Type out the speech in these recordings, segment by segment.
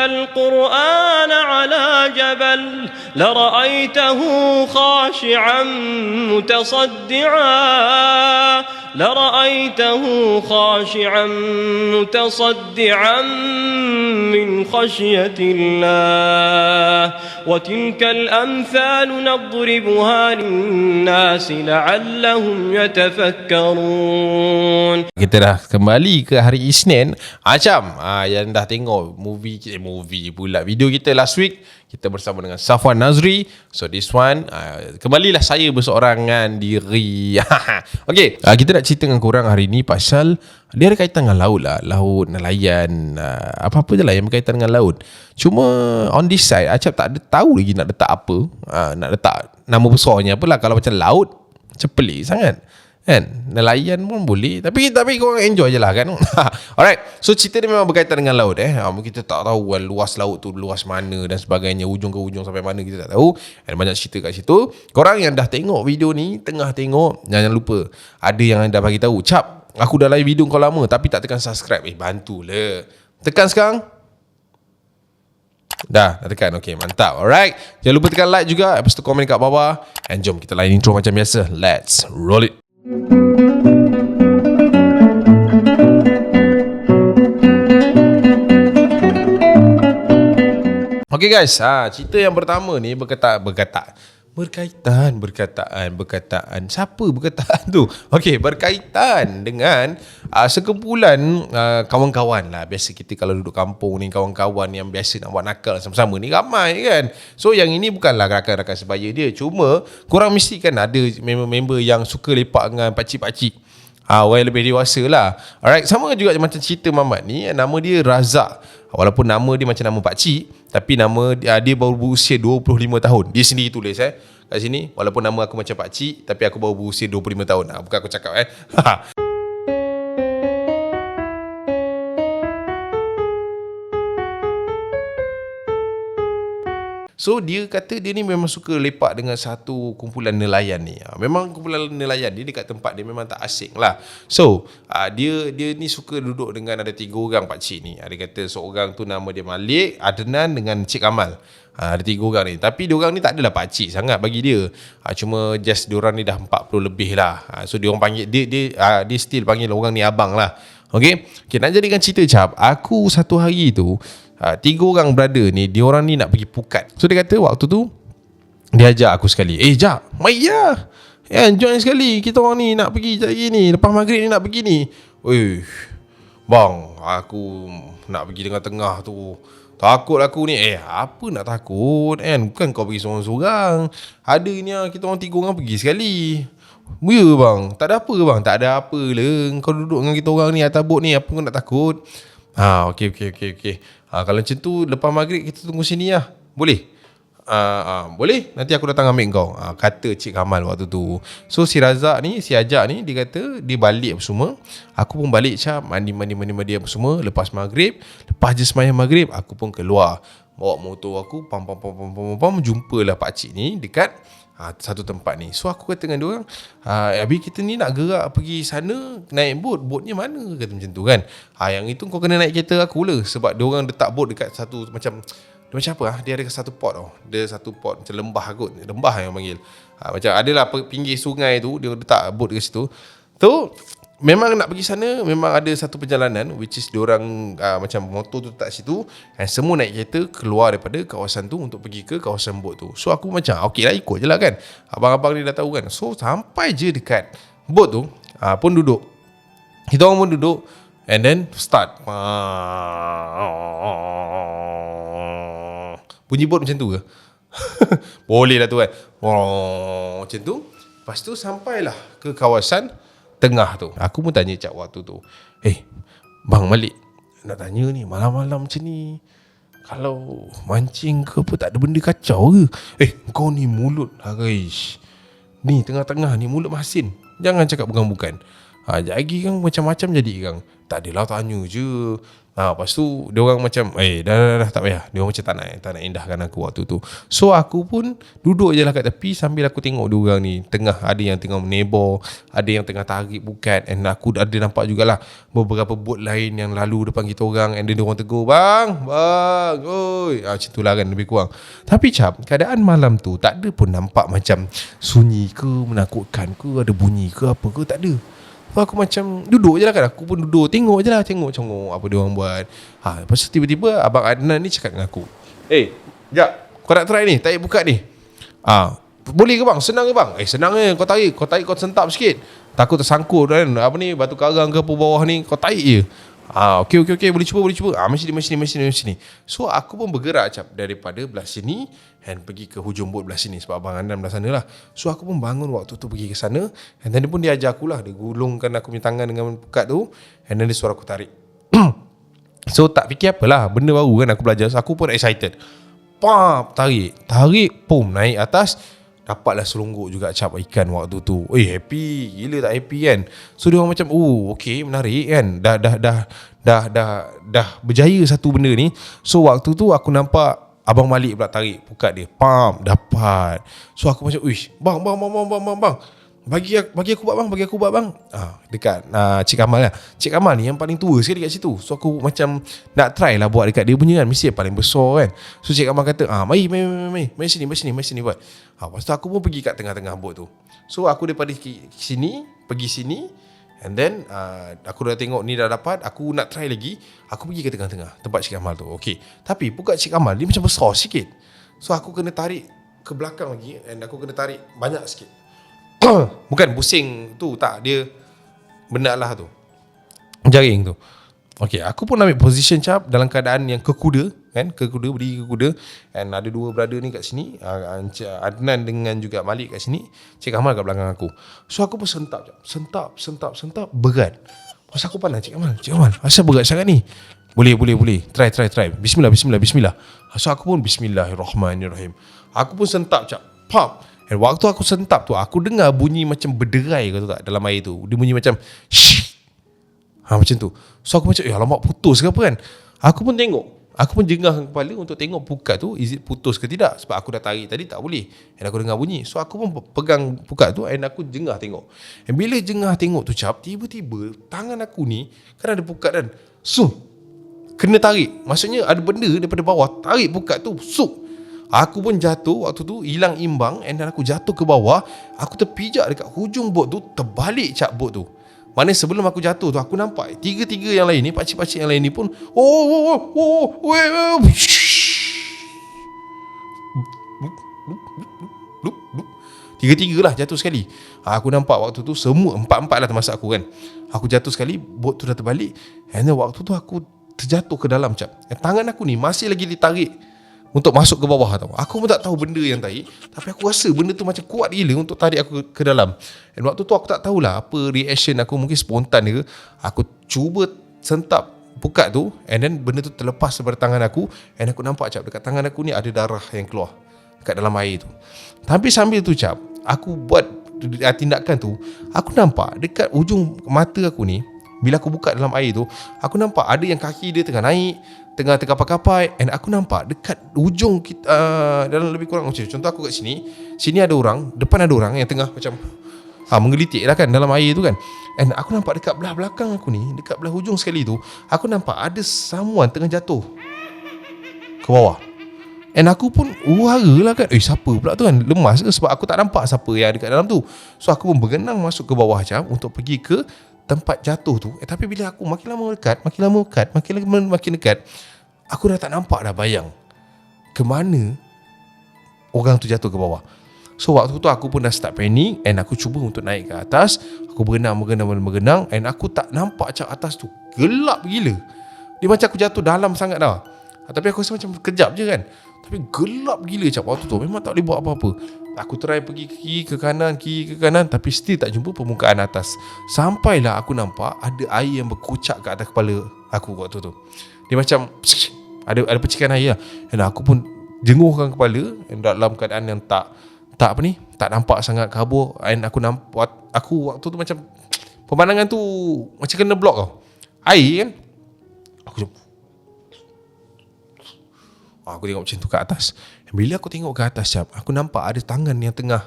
القرآن على جبل لرأيته خاشعا متصدعا من خشية الله وتلك الأمثال نضربها للناس لعلهم يتفكرون. Kita dah kembali ke hari Isnin. Macam yang dah tengok movie pula video kita last week, kita bersama dengan Safwan Nazri. So this one kembalilah saya berseorangan diri. Okay, kita nak cerita dengan korang hari ni pasal dia ada kaitan dengan laut lah. Laut, nelayan, apa-apa je lah yang berkaitan dengan laut. Cuma on this side Acap tak ada tahu lagi nak letak apa, nak letak nama besarnya apalah. Kalau macam laut macam pelik sangat kan, nelayan pun boleh, tapi korang enjoy je lah kan. Alright, so cerita ni memang berkaitan dengan laut. Kita tak tahu luas laut tu luas mana dan sebagainya, ujung ke ujung sampai mana kita tak tahu. Ada banyak cerita kat situ. Korang yang dah tengok video ni, tengah tengok, jangan lupa, ada yang dah bagi tahu, Cap, aku dah live video kau lama tapi tak tekan subscribe. Bantulah, tekan sekarang. Dah tekan. Okay, mantap. Alright, jangan lupa tekan like juga, lepas tu komen kat bawah. And jom kita lain intro macam biasa. Let's roll it. Okay guys, cerita yang pertama ni berkaitan siapa berkataan tu? Okay, berkaitan dengan sekumpulan kawan-kawan lah. Biasa kita kalau duduk kampung ni, kawan-kawan yang biasa nak buat nakal sama-sama ni ramai kan. So yang ini bukanlah rakan-rakan sebaya dia, cuma korang mesti kan ada member-member yang suka lepak dengan pakcik-pakcik, orang yang lebih dewasa lah. Alright, sama juga macam cerita Mamat ni. Nama dia Razak. Walaupun nama dia macam nama pakcik, tapi nama dia baru berusia 25 tahun. Dia sendiri tulis kat sini, walaupun nama aku macam pakcik, tapi aku baru berusia 25 tahun. Bukan aku cakap So dia kata dia ni memang suka lepak dengan satu kumpulan nelayan ni. Memang kumpulan nelayan ni dekat tempat dia memang tak asing lah. So dia ni suka duduk dengan ada 3 orang pakcik ni. Dia kata seorang tu nama dia Malik, Adnan dengan Cik Kamal. Ada 3 orang ni. Tapi diorang ni tak adalah pakcik sangat bagi dia. Cuma just diorang ni dah 40 lebih lah. So diorang panggil dia still panggil orang ni abang lah. Okay, nak jadikan cerita, Cap, aku satu hari tu 3 orang brother ni, diorang ni nak pergi Phuket. So dia kata waktu tu dia ajak aku sekali, Jap, mai ya, join sekali, kita orang ni nak pergi lagi ni, lepas maghrib ni nak pergi ni. Bang, aku nak pergi tengah-tengah tu, takut aku ni. Apa nak takut kan, bukan kau pergi seorang-seorang, ada ni kita orang 3 orang pergi sekali. Ya bang, tak ada apa ke bang? Tak ada apa lah, kau duduk dengan kita orang ni atas bot ni, apa kau nak takut? Okay. Kalau macam tu lepas maghrib kita tunggu sini lah, boleh? Boleh, nanti aku datang ambil kau, kata Cik Kamal waktu tu. So si Razak ni, si Ajak ni, dia kata dia balik apa semua. Aku pun balik, Cap, mandi apa semua. Lepas maghrib, lepas je semayang maghrib, aku pun keluar, bawa motor aku, pam, jumpalah pakcik ni dekat satu tempat ni. So aku kata dengan diorang, habis kita ni nak gerak pergi sana, naik botnya mana, kata macam tu kan. Yang itu kau kena naik kereta aku lah, sebab diorang letak bot dekat satu macam apa, dia ada satu pot tau. Dia satu pot macam lembah kot, lembah yang panggil, macam adalah pinggir sungai tu, dia letak bot dekat situ tu. Memang nak pergi sana, memang ada satu perjalanan, which is diorang macam motor tu tak situ, dan semua naik kereta keluar daripada kawasan tu untuk pergi ke kawasan bot tu. So aku macam okey lah, ikut je lah kan, abang-abang ni dah tahu kan. So sampai je dekat bot tu, pun duduk, kita orang pun duduk, and then start bunyi bot macam tu ke? Boleh lah tu kan, macam tu. Lepas tu sampailah ke kawasan tengah tu. Aku pun tanya Cap waktu tu, Bang Malik, nak tanya ni, malam-malam macam ni, kalau mancing ke apa, tak ada benda kacau ke? Kau ni mulut lah guys, ni tengah-tengah ni mulut masin, jangan cakap bukan-bukan. Sekejap lagi kan macam-macam jadi kan. Tak adalah tanya je. Lepas tu dia orang macam dah tak payah. Dia orang macam tak nak indahkan aku waktu tu. So aku pun duduk je lah kat tepi sambil aku tengok dia orang ni. Tengah ada yang tengah menebor, ada yang tengah tarik bukat, and aku ada nampak jugalah beberapa bot lain yang lalu depan kita orang, and then dia orang tegur, bang, oi. Macam tu lah kan lebih kurang. Tapi cap, keadaan malam tu tak ada pun nampak macam sunyi ke, menakutkan ke, ada bunyi ke apa ke, tak ada. Aku macam duduk je lah kan. Aku pun duduk, tengok je lah, tengok apa dia orang buat. Lepas tu tiba-tiba Abang Adnan ni cakap dengan aku, sekejap, kau nak try ni, tarik buka ni. Boleh ke bang? Senang ke bang? Senang je, kau tarik, kau sentap sikit. Takut tersangkut kan, apa ni, batu karang ke apa bawah ni, kau tarik je. Okey, boleh cuba. Macam ni. So aku pun bergerak cap daripada belah sini and pergi ke hujung bot belah sini, sebab Abang Adnan belah sana lah. So aku pun bangun waktu tu pergi ke sana, and then dia pun dia ajar aku lah. Dia gulungkan aku punya tangan dengan pukat tu, and then dia suruh aku tarik. So tak fikir apalah, benda baru kan aku belajar. So, aku pun excited. Tarik, pum, naik atas. Dapatlah selonggok juga cap ikan waktu tu. Happy gila, tak happy kan. So dia orang macam, okay, menarik kan. Dah berjaya satu benda ni. So waktu tu aku nampak Abang Malik pula tarik pukat dia, dapat. So aku macam, bang, bagi aku buat bang. Dekat Cik Kamal lah. Cik Kamal ni yang paling tua sekali kat situ. So aku macam nak try lah buat dekat dia punya kan, mesti paling besar kan. So Cik Kamal kata, mari sini buat. Lepas tu aku pun pergi kat tengah-tengah bot tu. So aku daripada sini pergi sini, and then aku dah tengok ni dah dapat, aku nak try lagi. Aku pergi ke tengah-tengah tempat Cik Kamal tu. Okay, tapi pukat Cik Kamal dia macam besar sikit. So aku kena tarik ke belakang lagi, and aku kena tarik banyak sikit. Bukan pusing tu, tak, dia benda lah tu, jaring tu. Okay, aku pun ambil position cap dalam keadaan yang kekuda kan, berdiri kekuda, and ada dua brother ni kat sini, Adnan dengan juga Malik kat sini, Cik Kamal kat belakang aku. So aku pun sentap, berat. Pas aku pandang Cik Kamal, asal berat sangat ni? Boleh, try. Bismillah. So aku pun Bismillahirrahmanirrahim. Aku pun sentap cap, pop. And waktu aku sentap tu, aku dengar bunyi macam berderai, kau tahu tak, dalam air tu. Dia bunyi macam shh. Macam tu. So aku macam, alamak, putus ke apa kan. Aku pun jengah kepala untuk tengok pukat tu, is it putus ke tidak. Sebab aku dah tarik tadi, tak boleh. And aku dengar bunyi. So aku pun pegang pukat tu, and aku jengah tengok. And bila jengah tengok tu cap, tiba-tiba tangan aku ni, kan ada pukat kan, kena tarik. Maksudnya ada benda daripada bawah tarik pukat tu, aku pun jatuh waktu tu, hilang imbang, and dan aku jatuh ke bawah. Aku terpijak dekat hujung bot tu, terbalik cap bot tu. Mana sebelum aku jatuh tu, aku nampak tiga-tiga yang lain ni, pakcik-pakcik yang lain ni pun tiga-tiga lah jatuh sekali. Aku nampak waktu tu semua empat-empat lah termasuk aku kan. Aku jatuh sekali, bot tu dah terbalik, and then waktu tu aku terjatuh ke dalam cap. Tangan aku ni masih lagi ditarik untuk masuk ke bawah tau. Aku pun tak tahu benda yang tarik, tapi aku rasa benda tu macam kuat gila untuk tarik aku ke dalam. Dan waktu tu aku tak tahulah apa reaction aku, mungkin spontan ke. Aku cuba sentap pukat tu, and then benda tu terlepas daripada tangan aku, and aku nampak cap dekat tangan aku ni ada darah yang keluar kat dalam air tu. Tapi sambil tu cap, aku buat tindakan tu, aku nampak dekat ujung mata aku ni, bila aku buka dalam air tu, aku nampak ada yang kaki dia tengah naik, tengah terkapai-kapai, and aku nampak dekat ujung dalam lebih kurang macam contoh aku kat sini ada orang, depan ada orang yang tengah macam menggelitik lah kan dalam air tu kan. And aku nampak dekat belah belakang aku ni, dekat belah hujung sekali tu, aku nampak ada someone tengah jatuh ke bawah. And aku pun wara lah kan, siapa pula tu kan, lemas ke, sebab aku tak nampak siapa yang ada kat dalam tu. So aku pun berenang masuk ke bawah macam untuk pergi ke tempat jatuh tu. Tapi bila aku makin lama dekat, aku dah tak nampak dah bayang ke mana orang tu jatuh ke bawah. So waktu tu aku pun dah start panik, and aku cuba untuk naik ke atas. Aku berenang, and aku tak nampak cat atas tu gelap gila. Dia macam aku jatuh dalam sangat dah. Tapi aku rasa macam kejap je kan, tapi gelap gila cap waktu tu. Memang tak boleh buat apa-apa. Aku try pergi kiri ke kanan, tapi still tak jumpa permukaan atas. Sampailah aku nampak ada air yang berkucak ke atas kepala aku waktu tu. Dia macam ada percikan air lah. Dan aku pun jengurkan kepala dalam keadaan yang tak nampak sangat kabur. Dan aku waktu tu macam pemandangan tu macam kena blok tau. Air kan. Aku tengok macam tu kat atas. Bila aku tengok ke atas, Cap, aku nampak ada tangan yang tengah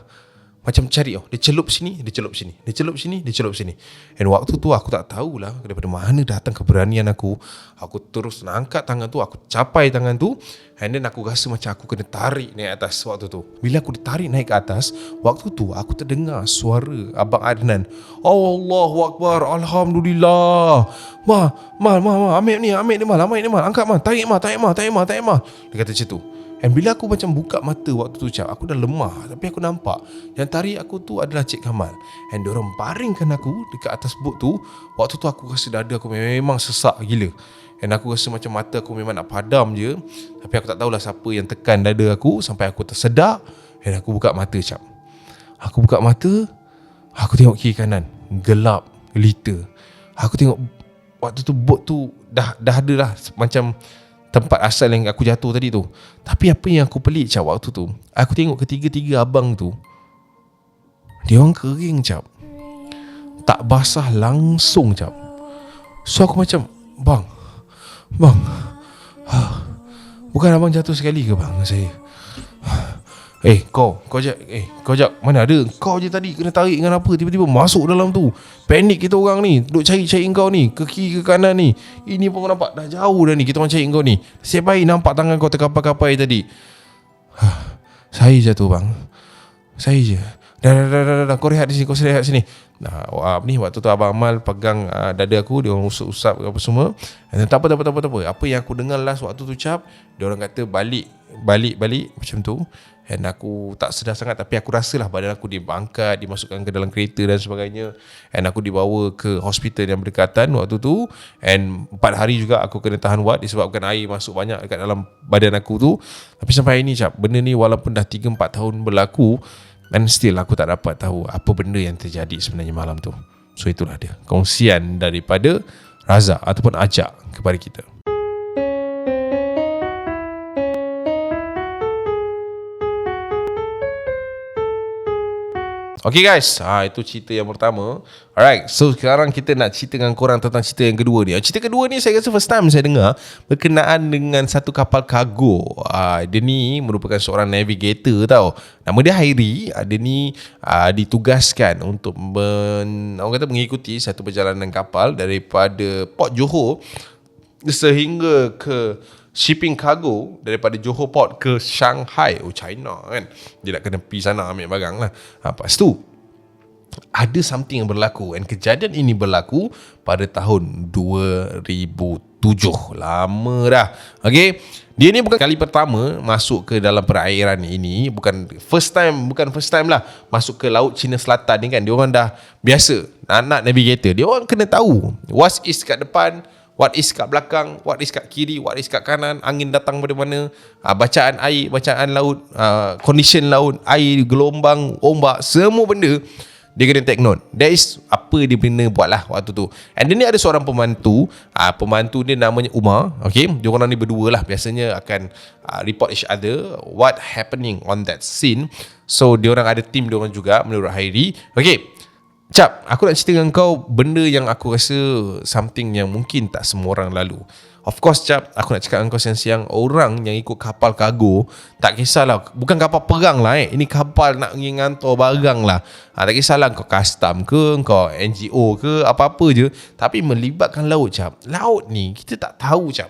macam cari tau. Dia celup sini, dia celup sini, dia celup sini, dia celup sini. And waktu tu aku tak tahulah daripada mana datang keberanian aku. Aku terus nak angkat tangan tu, aku capai tangan tu, and then aku rasa macam aku kena tarik naik atas waktu tu. Bila aku ditarik naik ke atas, waktu tu aku terdengar suara Abang Adnan. Allahu Akbar, Alhamdulillah. Ma, ambil ni, Mal, angkat Mal, tarik Mal. Dia kata macam tu. And bila aku macam buka mata waktu tu, Cap, aku dah lemah, tapi aku nampak yang tarik aku tu adalah Cik Kamal. And diorang baringkan aku dekat atas bot tu. Waktu tu aku rasa dada aku memang sesak gila. And aku rasa macam mata aku memang nak padam je. Tapi aku tak tahulah siapa yang tekan dada aku sampai aku tersedak. And aku buka mata, Cap. Aku buka mata, aku tengok kiri kanan, gelap gelita. Aku tengok waktu tu bot tu dah ada lah macam tempat asal yang aku jatuh tadi tu. Tapi apa yang aku pelik, Cap, waktu tu, aku tengok ketiga-tiga abang tu, dia orang kering, Cap. Tak basah langsung, Cap. So aku macam, Bang, bukan abang jatuh sekali ke bang saya? Kau jap, mana ada kau je tadi kena tarik dengan apa, tiba-tiba masuk dalam tu. Panik kita orang ni, duk cari kau ni, ke kiri ke kanan ni. Ini pun kau nampak dah jauh dah ni, kita orang cari kau ni. Siap baik nampak tangan kau terkapai-kapai tadi. Saya jatuh bang, saya je. Dah, kau rehat di sini, waktu tu Abang Amal pegang dada aku, dia orang usap apa semua. Dan tak apa. Apa yang aku dengar last waktu tu, Cap, dia orang kata balik macam tu. Dan aku tak sedar sangat, tapi aku rasalah badan aku diangkat, dimasukkan ke dalam kereta dan sebagainya. Dan aku dibawa ke hospital yang berdekatan waktu tu. And 4 hari juga aku kena tahan ward disebabkan air masuk banyak dekat dalam badan aku tu. Tapi sampai ini, Cap, benda ni walaupun dah 3-4 tahun berlaku, dan still aku tak dapat tahu apa benda yang terjadi sebenarnya malam tu. So itulah dia kongsian daripada Razak ataupun Ajak kepada kita. Okay guys, itu cerita yang pertama. Alright, so sekarang kita nak cerita dengan korang tentang cerita yang kedua ni. Cerita kedua ni saya rasa first time saya dengar berkenaan dengan satu kapal kargo. Dia ni merupakan seorang navigator tau. Nama dia Hairi. Dia ni ditugaskan untuk mengikuti satu perjalanan kapal daripada Port Johor sehingga ke shipping cargo daripada Johor Port ke Shanghai, China kan. Dia nak kena pergi sana ambil barang lah. Lepas tu ada something yang berlaku, and kejadian ini berlaku pada tahun 2007. Lama dah. Okay, dia ni bukan kali pertama masuk ke dalam perairan ini. Bukan first time lah masuk ke Laut Cina Selatan ni kan. Dia orang dah biasa nak navigator. Dia orang kena tahu what is kat depan, what is kat belakang, what is kat kiri, what is kat kanan, angin datang dari mana, bacaan air, bacaan laut, condition laut, air, gelombang, ombak, semua benda dia kena take note. That is apa dia kena buat lah waktu tu. And dia ni ada seorang pembantu. Pembantu dia namanya Umar. Okay, dia orang ni berdua lah biasanya akan report each other what happening on that scene. So dia orang ada team dia orang juga menurut Hairi. Okay, Cap, aku nak cerita dengan kau benda yang aku rasa something yang mungkin tak semua orang lalu. Of course, Cap, aku nak cakap dengan kau siang-siang, orang yang ikut kapal kargo, tak kisahlah, bukan kapal perang lah ini kapal nak pergi ngantor barang lah. Tak kisahlah kau custom ke, kau NGO ke, apa-apa je, tapi melibatkan laut, Cap. Laut ni kita tak tahu, Cap.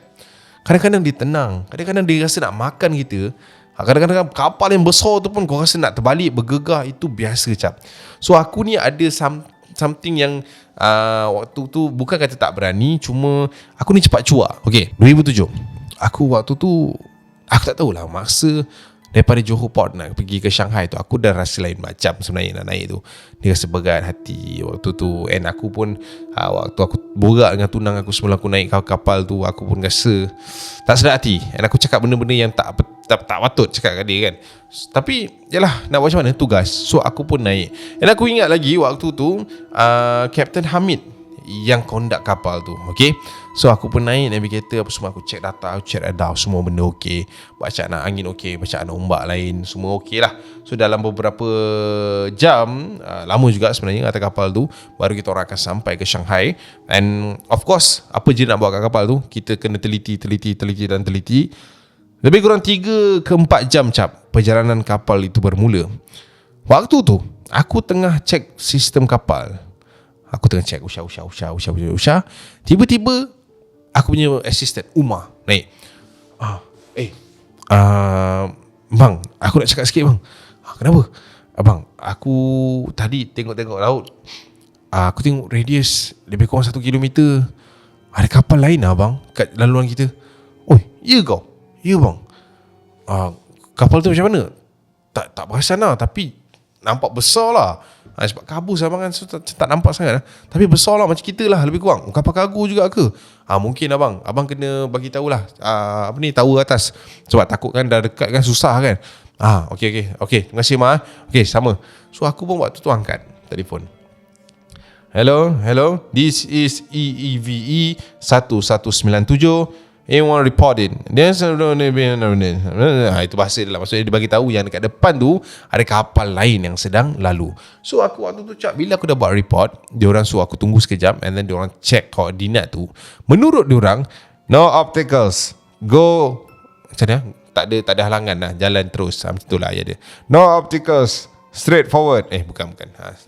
Kadang-kadang dia tenang, kadang-kadang dia rasa nak makan kita. Kadang-kadang kapal yang besar tu pun kau rasa nak terbalik, bergegar, itu biasa, Cap. So aku ni ada something yang waktu tu bukan kata tak berani, cuma aku ni cepat cuak. Okay, 2007 aku waktu tu, aku tak tahulah, masa daripada Johor Port nak pergi ke Shanghai tu, aku dah rasa lain macam sebenarnya nak naik tu. Dia rasa berat hati waktu tu. And aku pun waktu aku borak dengan tunang aku sebelum aku naik kapal tu, aku pun rasa tak sedar hati. And aku cakap benda-benda yang tak patut cakap kat dia kan. Tapi yalah, nak buat macam mana, tugas. So aku pun naik. And aku ingat lagi waktu tu Captain Hamid yang conduct kapal tu. Okay, so aku pun naik navigator apa semua, aku check data, aku check radar, semua benda okay, bacaan angin okay, bacaan ombak lain semua okay lah. So dalam beberapa jam, lama juga sebenarnya atas kapal tu, baru kita orang akan sampai ke Shanghai. And of course, apa je nak buat kat kapal tu, kita kena teliti. Lebih kurang 3 ke 4 jam cap perjalanan kapal itu bermula. Waktu tu aku tengah cek sistem kapal. Aku tengah cek usah. Tiba-tiba aku punya assistant Umar naik. Bang, aku nak cakap sikit bang. Kenapa? Abang, aku tadi tengok laut. Aku tengok radius lebih kurang 1 kilometer. Ada kapal lain lah bang kat laluan kita. Oi, ya kau? Ya bang. Kapal tu macam mana? Tak perasan lah, tapi nampak besar lah. Sebab kabus abang kan, so tak nampak sangat lah. Tapi besar lah, macam kita lah lebih kurang. Kapal kargo juga ke? Mungkin abang kena bagi tahulah tower atas. Sebab takut kan dah dekat kan susah kan. Okay, terima kasih mak. Okay, sama. So aku pun waktu tu angkat telefon. Hello, this is EEVE 1197. A1 reported. Itu bahasa dia lah. Maksudnya dia bagi tahu yang dekat depan tu ada kapal lain yang sedang lalu. So aku waktu tu bila aku dah buat report, diorang suruh aku tunggu sekejap, and then diorang check koordinat tu. Menurut diorang, no obstacles, go macam mana? Tak ada halangan lah, jalan terus. Macam tu lah ayat dia. No obstacles, straight forward. Bukan.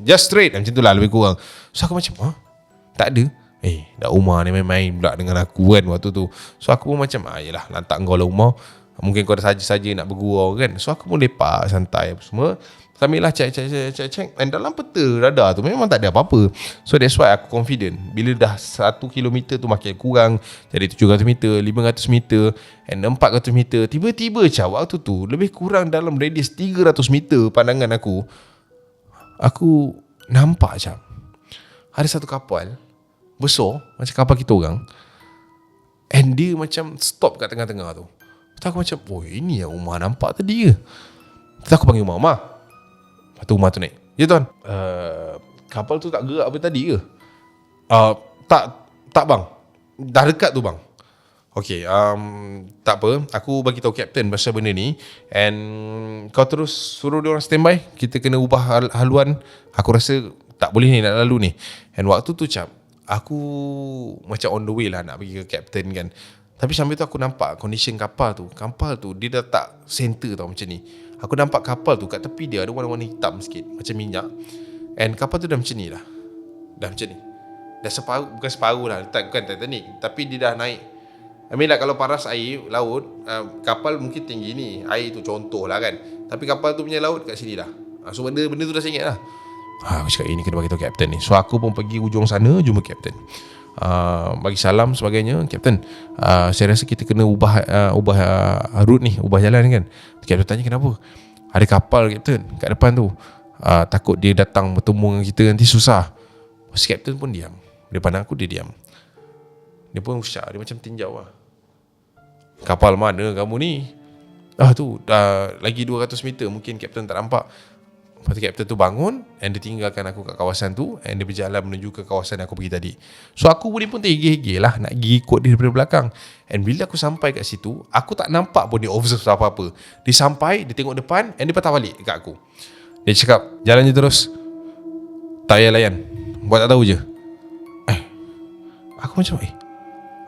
Just straight, macam tu lah lebih kurang. So aku macam, tak ada. Dah Umar ni main-main pula dengan aku kan waktu tu. So aku pun macam, yelah, lantak kau lah Umar, mungkin kau dah saja-saja nak bergurau kan. So aku pun lepak santai apa semua, sambil lah check. And dalam peta radar tu memang tak ada apa-apa. So that's why aku confident. Bila dah 1 kilometer tu makin kurang, jadi 700 meter, 500 meter and 400 meter, tiba-tiba waktu tu lebih kurang dalam radius 300 meter pandangan aku nampak ada satu kapal besar macam kapal kita orang, and dia macam stop kat tengah-tengah tu. Lepas aku macam, ini yang Umar nampak tadi ke? Lepas aku panggil Umar. Lepas tu Umar tu naik. Ya tuan, kapal tu tak gerak apa tadi ke? Tak bang, dah dekat tu bang. Okay, tak apa, aku bagi tahu kapten pasal benda ni, and kau terus suruh dia orang standby. Kita kena ubah haluan. Aku rasa tak boleh ni nak lalu ni. And waktu tu aku macam on the way lah nak pergi ke kapten kan. Tapi sambil tu aku nampak condition kapal tu dia dah tak center tau macam ni. Aku nampak kapal tu kat tepi dia ada warna-warna hitam sikit, macam minyak. And kapal tu dah macam ni lah. Dah macam ni. Dah separuh, bukan separuh lah, bukan Titanic, tapi dia dah naik. I mean like kalau paras air laut, kapal mungkin tinggi ni, air tu contoh lah kan. Tapi kapal tu punya laut kat sini dah. So benda tu dah sengit lah. Aku cakap ini kena bagi tahu kapten ni. So aku pun pergi ujung sana jumpa kapten. Bagi salam sebagainya. Kapten, saya rasa kita kena ubah route ni, ubah jalan kan. Kapten tanya kenapa? Ada kapal kapten kat depan tu. Takut dia datang bertemu dengan kita nanti susah. Si kapten pun diam. Dia pandang aku, dia diam. Dia pun usah, dia macam tinjau lah. Kapal mana kamu ni? Tu dah lagi 200 meter, mungkin kapten tak nampak. Lepas tu kapten tu bangun, and dia tinggalkan aku kat kawasan tu, and dia berjalan menuju ke kawasan yang aku pergi tadi. So aku pun terhegeh-hegeh lah nak pergi ikut dia daripada belakang. And bila aku sampai kat situ, aku tak nampak pun dia observe apa-apa. Dia sampai, dia tengok depan, and dia patah balik kat aku. Dia cakap, jalan je terus, tak payah layan, buat tak tahu je. Aku macam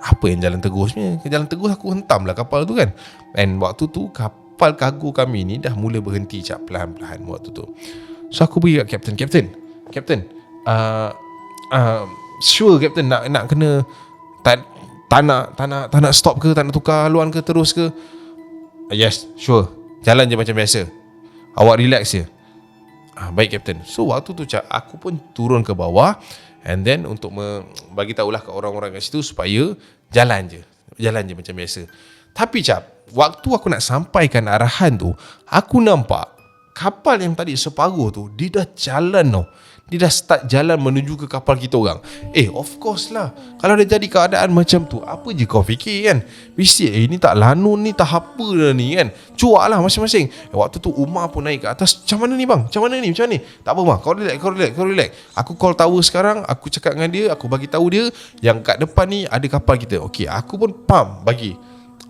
apa yang jalan terus ni? Jalan terus aku hentam lah kapal tu kan. And waktu tu kapal kargo kami ni dah mula berhenti perlahan-lahan waktu tu. So aku pergi kat Kapten, sure Kapten nak kena tak nak stop ke, tak nak tukar haluan ke, terus ke? Yes, sure, jalan je macam biasa, awak relax je. Baik Kapten. So waktu tu aku pun turun ke bawah, and then untuk bagi tahulah ke orang-orang kat situ supaya jalan je macam biasa. Tapi waktu aku nak sampaikan arahan tu, aku nampak kapal yang tadi separuh tu dia dah jalan tau. dia dah start jalan menuju ke kapal kita orang. Of course lah, kalau dia jadi keadaan macam tu, apa je kau fikir kan? Mesti ni tak lanun ni, tak apa dah ni kan. Cuak lah masing-masing. Waktu tu Umar pun naik ke atas. Macam mana ni bang? Macam mana ni? Tak apa bang, kau relax. Aku call tower sekarang, aku cakap dengan dia, aku bagi tahu dia yang kat depan ni ada kapal kita. Okay, aku pun bagi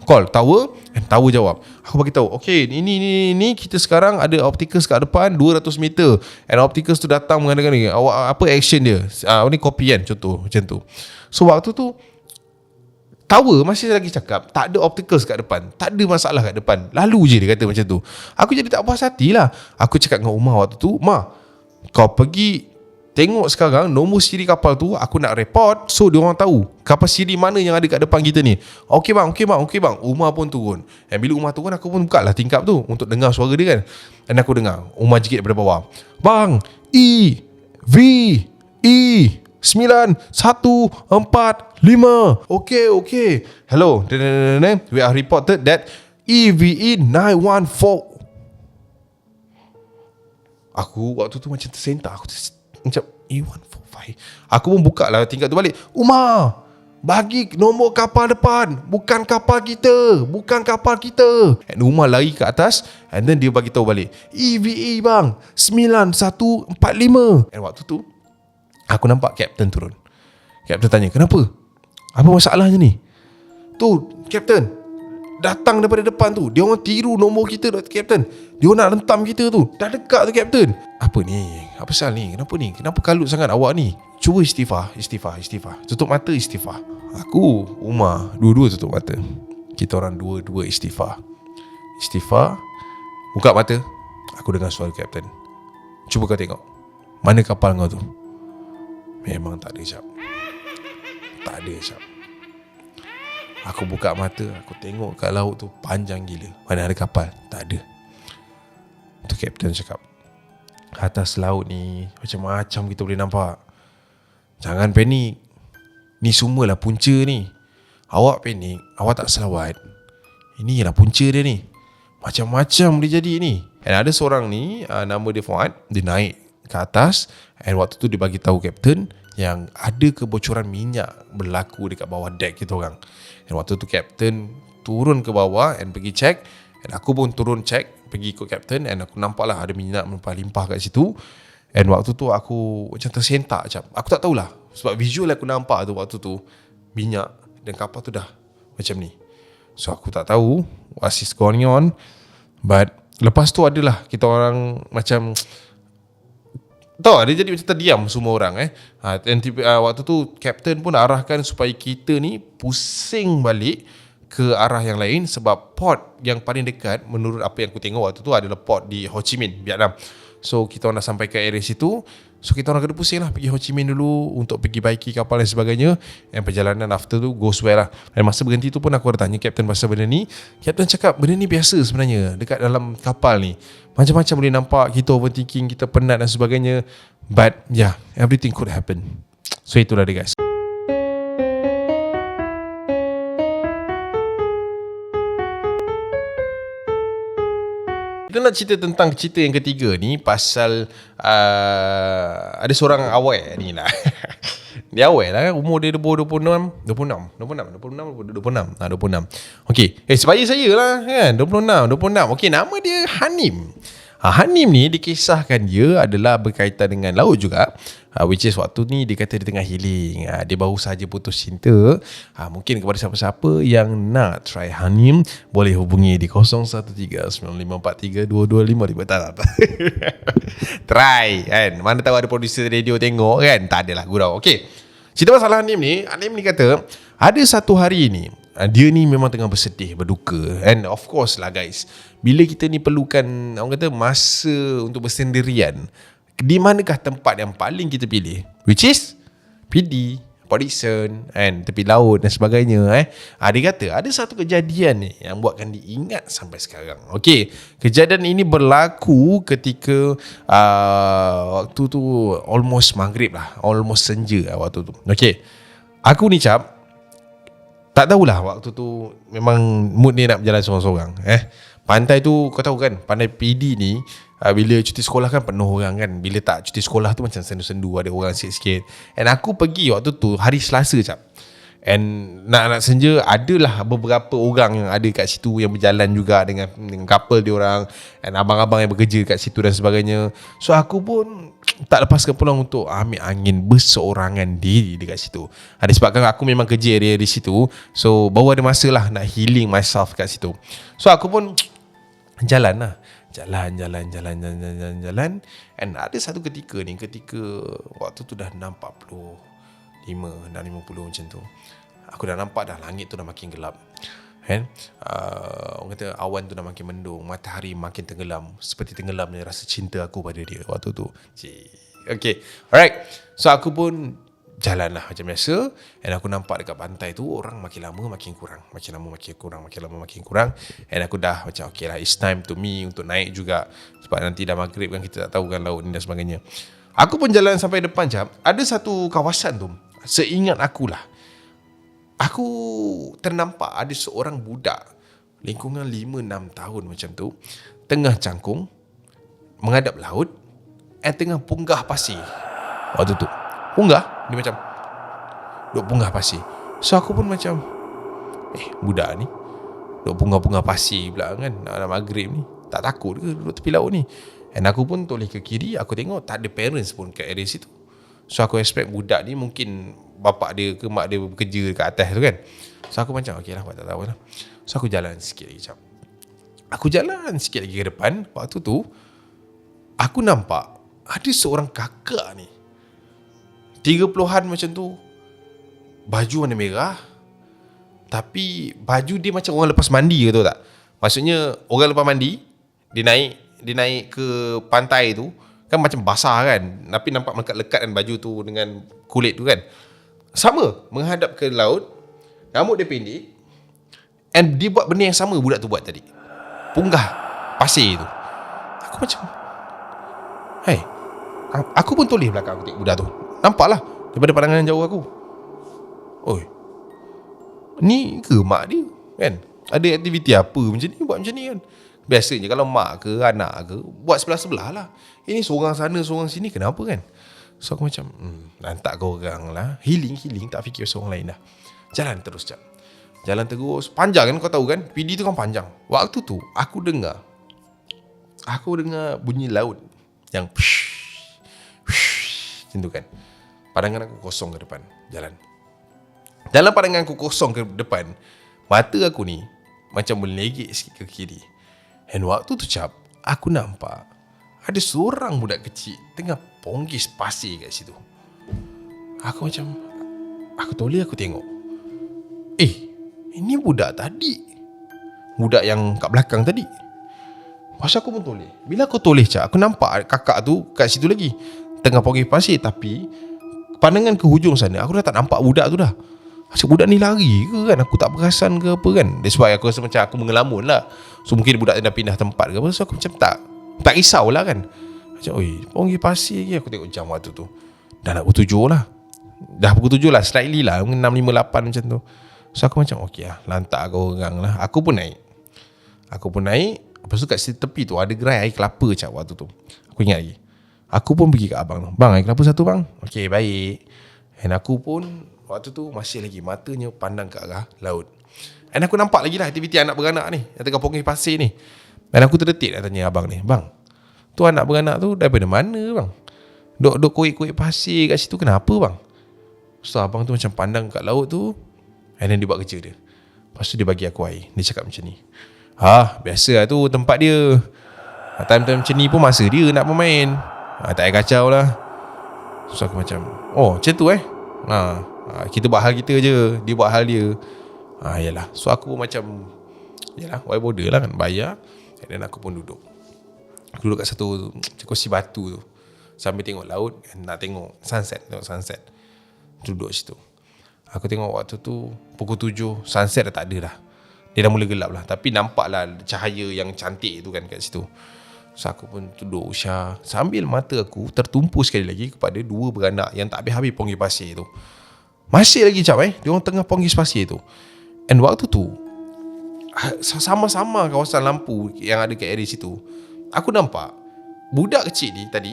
call tower, and tower jawab. Aku bagi tahu, okay, ini kita sekarang ada opticals kat depan 200 meter, and opticals tu datang mengadakan ni. Awak apa action dia? Ni copy kan, contoh macam tu. So waktu tu tower masih lagi cakap tak ada opticals kat depan, tak ada masalah kat depan, lalu je dia kata macam tu. Aku jadi tak puas hati lah. Aku cakap dengan Umar waktu tu, Ma, kau pergi tengok sekarang nombor siri kapal tu, aku nak report so dia orang tahu kapal siri mana yang ada kat depan kita ni. Okey bang. Umar pun turun. Dan bila Umar turun, aku pun buka lah tingkap tu untuk dengar suara dia kan. Dan aku dengar Umar jigit daripada bawah. Bang, EVE 9145. Okay. Hello. We are reported that EVE 914. Aku waktu tu macam tersentak. Macam E145. Aku pun buka lah tingkat tu balik. Umar, bagi nombor kapal depan, bukan kapal kita. And Umar lari ke atas, and then dia bagi tahu balik, EVE bang 9145. And waktu tu aku nampak Kapten turun. Kapten tanya, kenapa? Apa masalahnya ni? Tu Kapten datang daripada depan tu. Dia orang tiru nombor kita, Kapten. Dia orang nak rentam kita tu. Dah dekat tu, Kapten. Apa ni? Apa pasal ni? Kenapa ni? Kenapa kalut sangat awak ni? Cuba istighfar. Tutup mata, istighfar. Aku, Umar, dua-dua tutup mata. Kita orang dua-dua istighfar. Buka mata. Aku dengar suara Kapten. Cuba kau tengok, mana kapal kau tu? Memang tak ada, Syab. Aku buka mata, aku tengok kat laut tu panjang gila. Mana ada kapal? Tak ada. Tu Kapten cakap, atas laut ni macam-macam kita boleh nampak. Jangan panik. Ni semualah punca ni. Awak panik, awak tak selawat. Ini ialah punca dia ni. Macam-macam boleh jadi ni. And ada seorang ni, nama dia Fuad. Dia naik ke atas, and waktu tu dia bagi tahu Kapten yang ada kebocoran minyak berlaku dekat bawah deck kita orang. Dan waktu tu Kapten turun ke bawah and pergi check, and aku pun turun check, pergi ikut Kapten, and aku nampak lah ada minyak melimpah-limpah kat situ. And waktu tu aku macam tersentak macam. Aku tak tahulah, sebab visual aku nampak tu waktu tu minyak dan kapal tu dah macam ni. So aku tak tahu what is going on. But lepas tu adalah kita orang macam tahu, dia jadi macam terdiam semua orang waktu tu Kapten pun arahkan supaya kita ni pusing balik ke arah yang lain, sebab port yang paling dekat menurut apa yang aku tengok waktu tu adalah port di Ho Chi Minh, Vietnam. So kita orang dah sampai ke area situ. So kita orang kena pusing lah pergi Ho Chi Minh dulu untuk pergi baiki kapal dan sebagainya. Dan perjalanan after tu goes well lah. Dan masa berhenti tu pun aku ada tanya Kapten pasal benda ni. Kapten cakap benda ni biasa sebenarnya dekat dalam kapal ni. Macam-macam boleh nampak, kita overthinking, kita penat dan sebagainya. But yeah, everything could happen. So itulah dia guys. Kita nak cerita tentang cerita yang ketiga ni pasal ada seorang awal ni lah. Dia awal lah, umur dia 26. Okey, sebaya saya lah kan, 26. Okey, nama dia Hanim. Hanim ni dikisahkan dia adalah berkaitan dengan laut juga, which is waktu ni dia kata dia tengah healing. Dia baru saja putus cinta. Mungkin kepada siapa-siapa yang nak try Hanim, boleh hubungi di 0139532255. Tak. Try kan. Mana tahu ada producer radio tengok kan. Tak adalah gurau. Okey, cerita pasal Hanim ni kata ada satu hari ni dia ni memang tengah bersedih, berduka. And of course lah guys, bila kita ni perlukan, orang kata, masa untuk bersendirian, di manakah tempat yang paling kita pilih? Which is PD, Port Dickson, and tepi laut dan sebagainya. Dia kata ada satu kejadian ni yang buatkan diingat sampai sekarang. Okey, kejadian ini berlaku ketika waktu tu almost maghrib lah, almost senja lah waktu tu. Okey, aku ni tak tahulah waktu tu memang mood ni nak berjalan seorang-seorang. Pantai tu kau tahu kan, pantai PD ni bila cuti sekolah kan penuh orang kan. Bila tak cuti sekolah tu macam sendu-sendu, ada orang sikit-sikit. And aku pergi waktu tu hari Selasa cap. And nak senja adalah beberapa orang yang ada kat situ yang berjalan juga dengan couple dia orang, and abang-abang yang bekerja kat situ dan sebagainya. So aku pun tak lepaskan peluang untuk ambil angin berseorangan diri dekat situ. Disebabkan aku memang kerja area di situ, so baru ada masa lah nak healing myself kat situ. So aku pun jalan lah, jalan. And ada satu ketika waktu tu dah 6.45 macam tu, aku dah nampak dah langit tu dah makin gelap kan. Orang kata awan tu dah makin mendung, matahari makin tenggelam, seperti tenggelamnya rasa cinta aku pada dia waktu tu. Okay, alright. So aku pun jalan lah macam biasa, and aku nampak dekat pantai tu orang makin lama makin kurang. And aku dah macam okay lah, it's time to me untuk naik juga, sebab nanti dah maghrib kan, kita tak tahu kan laut ni dan sebagainya. Aku pun jalan sampai depan jap, ada satu kawasan tu, seingat akulah, aku ternampak ada seorang budak lingkungan 5-6 tahun macam tu, tengah cangkung menghadap laut, and tengah punggah pasir. Waktu tu punggah, dia macam duk punggah pasir. So aku pun macam budak ni duk punggah-punggah pasir pula kan, nak maghrib ni, tak takut ke duduk tepi laut ni? And aku pun toleh ke kiri, aku tengok tak ada parents pun kat area situ. So aku expect budak ni mungkin bapak dia ke mak dia bekerja dekat atas tu kan. So aku macam okay lah, buat tak tahu lah. So aku jalan sikit lagi jap. Ke depan. Waktu tu aku nampak ada seorang kakak ni, 30-an macam tu, baju warna merah, tapi baju dia macam orang lepas mandi ke, tahu tak? Maksudnya orang lepas mandi, dia naik ke pantai tu kan, macam basah kan, tapi nampak melekat-lekat kan baju tu dengan kulit tu kan. Sama, menghadap ke laut, rambut dia pendek, and dia buat benda yang sama budak tu buat tadi, punggah pasir tu. Aku macam aku pun toleh belakang aku tengok budak tu. Nampak lah daripada pandangan jauh aku, ni ke mak dia kan, ada aktiviti apa macam ni, buat macam ni kan. Biasanya kalau mak ke anak ke buat sebelah-sebelah lah, ini seorang sana seorang sini, kenapa kan? So aku macam lantak kau orang lah, healing, tak fikir pasal orang lain dah. Jalan terus panjang kan, kau tahu kan PD tu kan panjang. Waktu tu aku dengar bunyi laut yang macam tu kan. Pandangan aku kosong ke depan jalan. Dalam pandangan aku kosong ke depan, mata aku ni macam melegek sikit ke kiri. Dan waktu tu cap, aku nampak ada seorang budak kecil tengah ponggis pasir kat situ. Aku macam, aku toleh aku tengok, ini budak tadi, budak yang kat belakang tadi. Pasal aku pun toleh. Bila aku toleh cap, aku nampak kakak tu kat situ lagi tengah ponggis pasir, tapi pandangan ke hujung sana aku dah tak nampak budak tu dah. Macam budak ni lari ke kan, aku tak perasan ke apa kan. That's why aku rasa macam aku mengelamun lah. So mungkin budak ni dah pindah tempat ke apa. So aku macam tak risau lah kan. Macam ponggis pasir lagi. Aku tengok jam waktu tu dah nak pukul 7 lah. Dah pukul 7 lah, slightly lah, 6.58 macam tu. So aku macam okay lah, lantak kau orang lah. Aku pun naik. Lepas tu kat tepi tu ada gerai air kelapa cap waktu tu. Aku ingat lagi. Aku pun pergi kat abang tu, bang, air kelapa satu bang. Okay, baik. Dan aku pun waktu tu masih lagi matanya pandang ke arah laut. Dan aku nampak lagi lah aktiviti anak beranak ni yang tengah ponggis pasir ni. Dan aku terdetik nak tanya abang ni, bang, tu anak beranak tu daripada mana bang? Duk kuik-kuik pasir kat situ, kenapa bang? So abang tu macam pandang kat laut tu, and then dia buat kerja dia. Lepas tu dia bagi aku air. Dia cakap macam ni, biasa lah tu tempat dia. Time-time macam ni pun masa dia nak bermain. Tak payah kacau lah. So aku macam, macam tu kita buat hal kita je, dia buat hal dia. Yalah. So aku macam, yalah, why bother lah kan, bayar. Dan aku pun duduk kat satu kursi batu tu, sambil tengok laut, nak tengok sunset. Duduk situ. Aku tengok waktu tu pukul 7, sunset dah tak ada dah. Dia dah mula gelap lah, tapi nampak lah cahaya yang cantik tu kan kat situ. So aku pun duduk usah, sambil mata aku tertumpu sekali lagi kepada dua beranak yang tak habis-habis ponggis pasir tu. Masih lagi cap dia orang tengah ponggis pasir tu. And waktu tu sama-sama kawasan lampu yang ada kat area situ, aku nampak budak kecil ni tadi,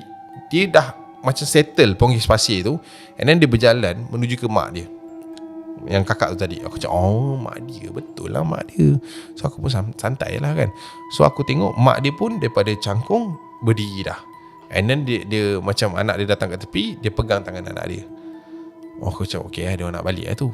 dia dah macam settle pongkis pasir tu, and then dia berjalan menuju ke mak dia, yang kakak tu tadi. Aku cakap, oh mak dia, betul lah mak dia. So aku pun santai lah kan. So aku tengok mak dia pun daripada cangkung berdiri dah, and then dia macam anak dia datang kat tepi, dia pegang tangan anak dia. Oh aku cakap, okay dia orang nak balik lah tu.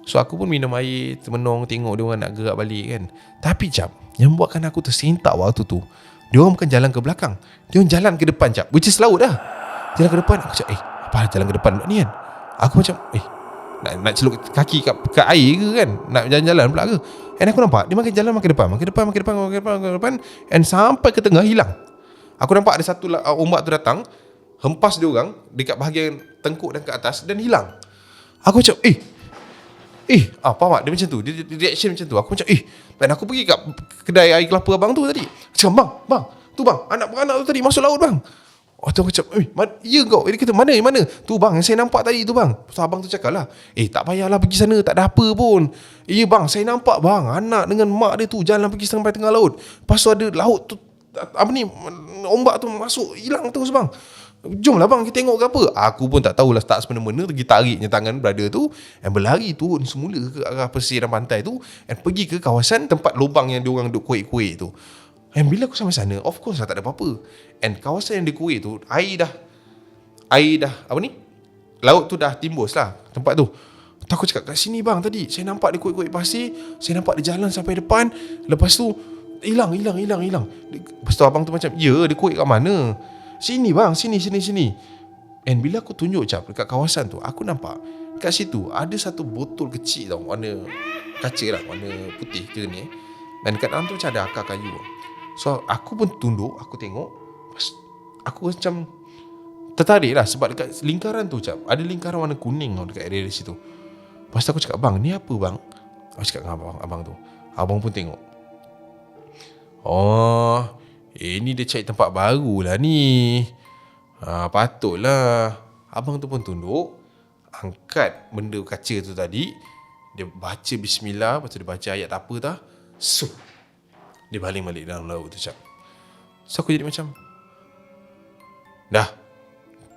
So aku pun minum air, termenung, tengok dia orang nak gerak balik kan. Tapi jap, yang buatkan aku tersentak waktu tu, dia orang bukan jalan ke belakang, dia orang jalan ke depan jap, which is laut dah. Jalan ke depan. Aku cakap, apa jalan ke depan ni kan. Aku macam, nak celup kaki kat air ke kan, nak jalan-jalan pula ke. And aku nampak dia makin jalan makin depan, and sampai ke tengah hilang. Aku nampak ada satu ombak tu datang, hempas dia orang dekat bahagian tengkuk dan ke atas, dan hilang. Aku macam apa mak dia macam tu, dia reaction macam tu. Aku macam dan aku pergi kat kedai air kelapa abang tu tadi. Cakap, bang tu bang, anak beranak tu tadi masuk laut bang. Oh tu aku cakap, ya kau. Dia kata, mana tu bang, yang saya nampak tadi tu bang. So abang tu cakap lah, tak payahlah pergi sana, tak ada apa pun. Ya bang, saya nampak bang, anak dengan mak dia tu jalan pergi sampai tengah laut. Lepas tu ada laut tu, ombak tu masuk, hilang terus bang. Jomlah bang, kita tengok ke apa. Aku pun tak tahulah, tak semena-mena pergi tariknya tangan brother tu, and berlari turun semula ke arah pesisir pantai tu, and pergi ke kawasan tempat lubang yang diorang duk kuih-kuih tu. And bila aku sampai sana, of course lah tak ada apa-apa. And kawasan yang dikuih tu, air dah laut tu dah timbus lah tempat tu. Aku cakap, kat sini bang tadi saya nampak dia kuih-kuih pasir, saya nampak dia jalan sampai depan, lepas tu hilang. Lepas tu abang tu macam, ya dia kuih kat mana? Sini bang, sini. And bila aku tunjuk dekat kawasan tu, aku nampak kat situ ada satu botol kecil tau, warna kaca lah, warna putih ke ni. Dan kat dalam tu macam ada akar kayu. So aku pun tunduk, aku tengok, aku macam tertarik lah, sebab dekat lingkaran tu ada lingkaran warna kuning tau dekat area situ. Lepas tu aku cakap, bang ni apa bang? Aku cakap dengan abang tu. Abang pun tengok, ini dia cari tempat baru lah ni. Patutlah. Abang tu pun tunduk, angkat benda kaca tu tadi, dia baca bismillah, lepas tu dia baca ayat apa dah, dia baling balik dalam laut tu cap. So aku jadi macam, dah,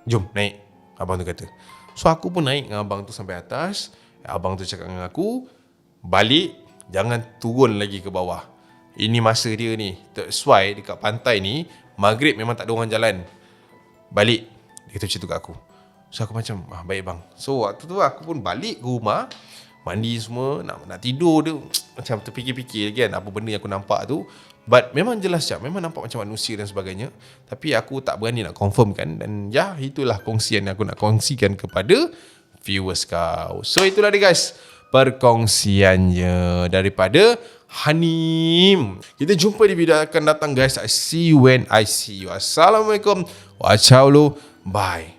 jom naik, abang tu kata. So aku pun naik dengan abang tu sampai atas. Abang tu cakap dengan aku, balik, jangan turun lagi ke bawah. Ini masa dia ni. That's why dekat pantai ni, maghrib memang tak ada orang jalan. Balik. Dia kata macam tu kat aku. So aku macam, baik bang. So waktu tu aku pun balik ke rumah, mandi semua, nak tidur dia, macam terfikir-fikir kan apa benda yang aku nampak tu. But memang jelas memang nampak macam manusia dan sebagainya. Tapi aku tak berani nak confirmkan. Dan itulah kongsian yang aku nak kongsikan kepada viewers kau. So itulah dia guys, perkongsiannya daripada Hanim. Kita jumpa di video akan datang guys. I see you when I see you. Assalamualaikum. Wa'acaulo. Bye.